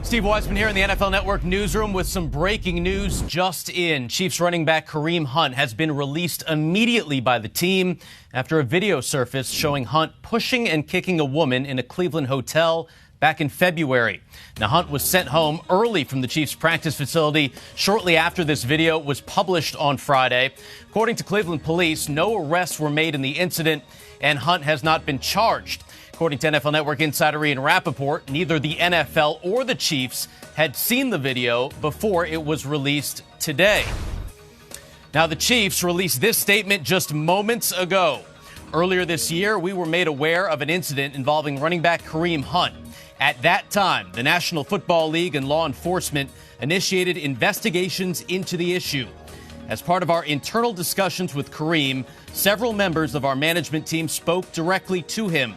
Steve Weisman here in the NFL Network newsroom with some breaking news just in. Chiefs running back Kareem Hunt has been released immediately by the team after a video surfaced showing Hunt pushing and kicking a woman in a Cleveland hotel back in February. Now, Hunt was sent home early from the Chiefs practice facility shortly after this video was published on Friday. According to Cleveland police, no arrests were made in the incident, and Hunt has not been charged. According to NFL Network insider Ian Rappaport, neither the NFL or the Chiefs had seen the video before it was released today. Now, the Chiefs released this statement just moments ago. Earlier this year, we were made aware of an incident involving running back Kareem Hunt. At that time, the National Football League and law enforcement initiated investigations into the issue. As part of our internal discussions with Kareem, several members of our management team spoke directly to him.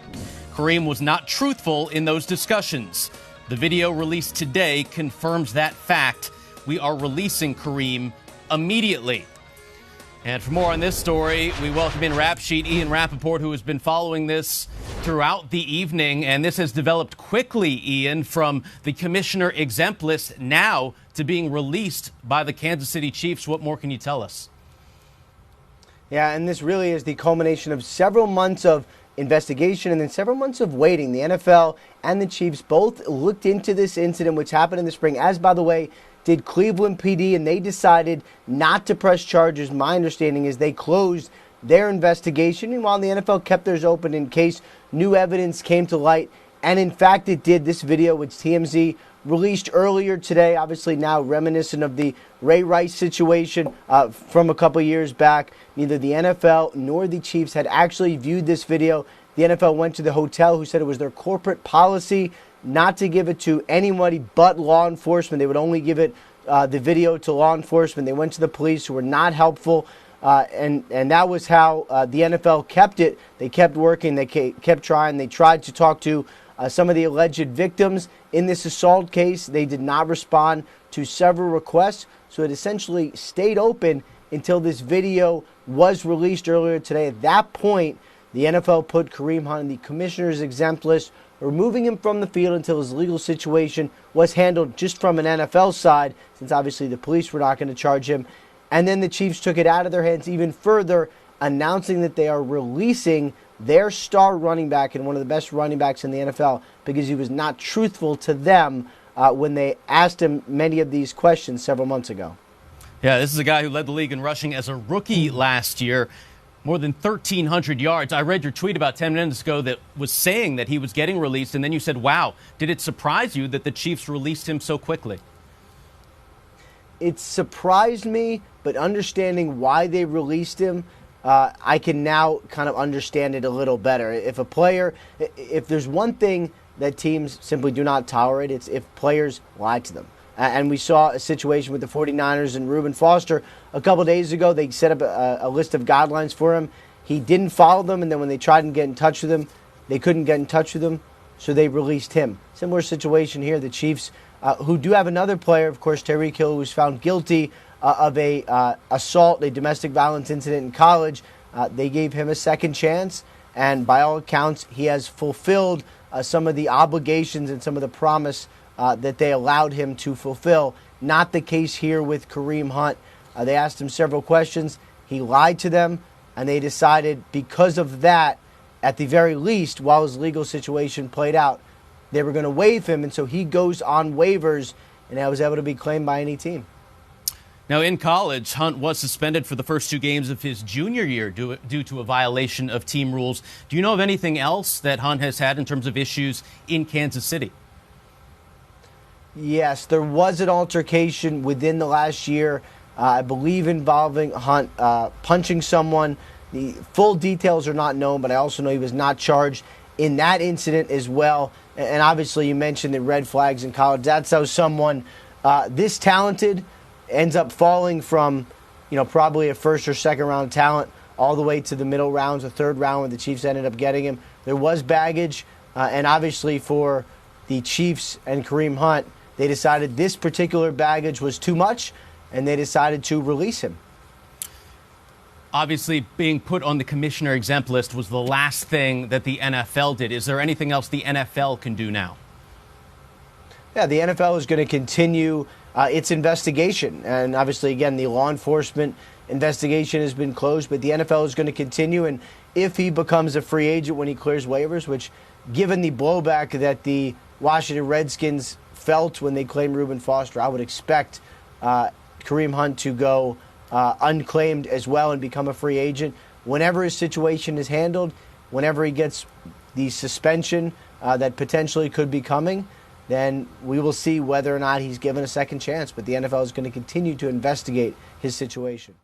Kareem was not truthful in those discussions. The video released today confirms that fact. We are releasing Kareem immediately. And for more on this story, we welcome in Rap Sheet Ian Rappaport, who has been following this throughout the evening. And this has developed quickly, Ian, from the commissioner exempt list now to being released by the Kansas City Chiefs. What more can you tell us? Yeah, and this really is the culmination of several months of investigation and then several months of waiting. The NFL and the Chiefs both looked into this incident, which happened in the spring, as, by the way, did Cleveland PD, and they decided not to press charges. My understanding is they closed their investigation, and while the NFL kept theirs open in case new evidence came to light, and in fact it did. This video, which TMZ released earlier today, obviously now reminiscent of the Ray Rice situation from a couple years back. Neither the NFL nor the Chiefs had actually viewed this video. The NFL went to the hotel, who said it was their corporate policy not to give it to anybody but law enforcement. They would only give it the video to law enforcement. They went to the police, who were not helpful, and that was how the NFL kept it. They kept working. They kept trying. They tried to talk to some of the alleged victims in this assault case. They did not respond to several requests, so it essentially stayed open until this video was released earlier today. At that point, the NFL put Kareem Hunt on the commissioner's exempt list, removing him from the field until his legal situation was handled just from an NFL side, since obviously the police were not going to charge him. And then the Chiefs took it out of their hands even further, announcing that they are releasing their star running back and one of the best running backs in the NFL because he was not truthful to them when they asked him many of these questions several months ago. Yeah, this is a guy who led the league in rushing as a rookie last year. More than 1,300 yards. I read your tweet about 10 minutes ago that was saying that he was getting released, and then you said, wow, did it surprise you that the Chiefs released him so quickly? It surprised me, but understanding why they released him, I can now kind of understand it a little better. If there's one thing that teams simply do not tolerate, it's if players lie to them. And we saw a situation with the 49ers and Reuben Foster a couple days ago. They set up a list of guidelines for him. He didn't follow them, and then when they tried to get in touch with him, they couldn't get in touch with him, so they released him. Similar situation here. The Chiefs, who do have another player, of course, Tyreek Hill, who was found guilty of a assault, a domestic violence incident in college. They gave him a second chance, and by all accounts, he has fulfilled some of the obligations and some of the promise that they allowed him to fulfill. Not the case here with Kareem Hunt. They asked him several questions. He lied to them, and they decided because of that, at the very least, while his legal situation played out, they were going to waive him, and so he goes on waivers, and that was able to be claimed by any team. Now, in college, Hunt was suspended for the first 2 games of his junior year due to a violation of team rules. Do you know of anything else that Hunt has had in terms of issues in Kansas City? Yes, there was an altercation within the last year, I believe involving Hunt punching someone. The full details are not known, but I also know he was not charged in that incident as well. And obviously you mentioned the red flags in college. That's how someone this talented ends up falling from, probably a first or second round talent all the way to the middle rounds, the third round where the Chiefs ended up getting him. There was baggage, and obviously for the Chiefs and Kareem Hunt, they decided this particular baggage was too much, and they decided to release him. Obviously, being put on the commissioner exempt list was the last thing that the NFL did. Is there anything else the NFL can do now? Yeah, the NFL is going to continue its investigation. And obviously, again, the law enforcement investigation has been closed, but the NFL is going to continue. And if he becomes a free agent when he clears waivers, which, given the blowback that the Washington Redskins felt when they claimed Reuben Foster, I would expect Kareem Hunt to go unclaimed as well and become a free agent. Whenever his situation is handled, whenever he gets the suspension that potentially could be coming, then we will see whether or not he's given a second chance. But the NFL is going to continue to investigate his situation.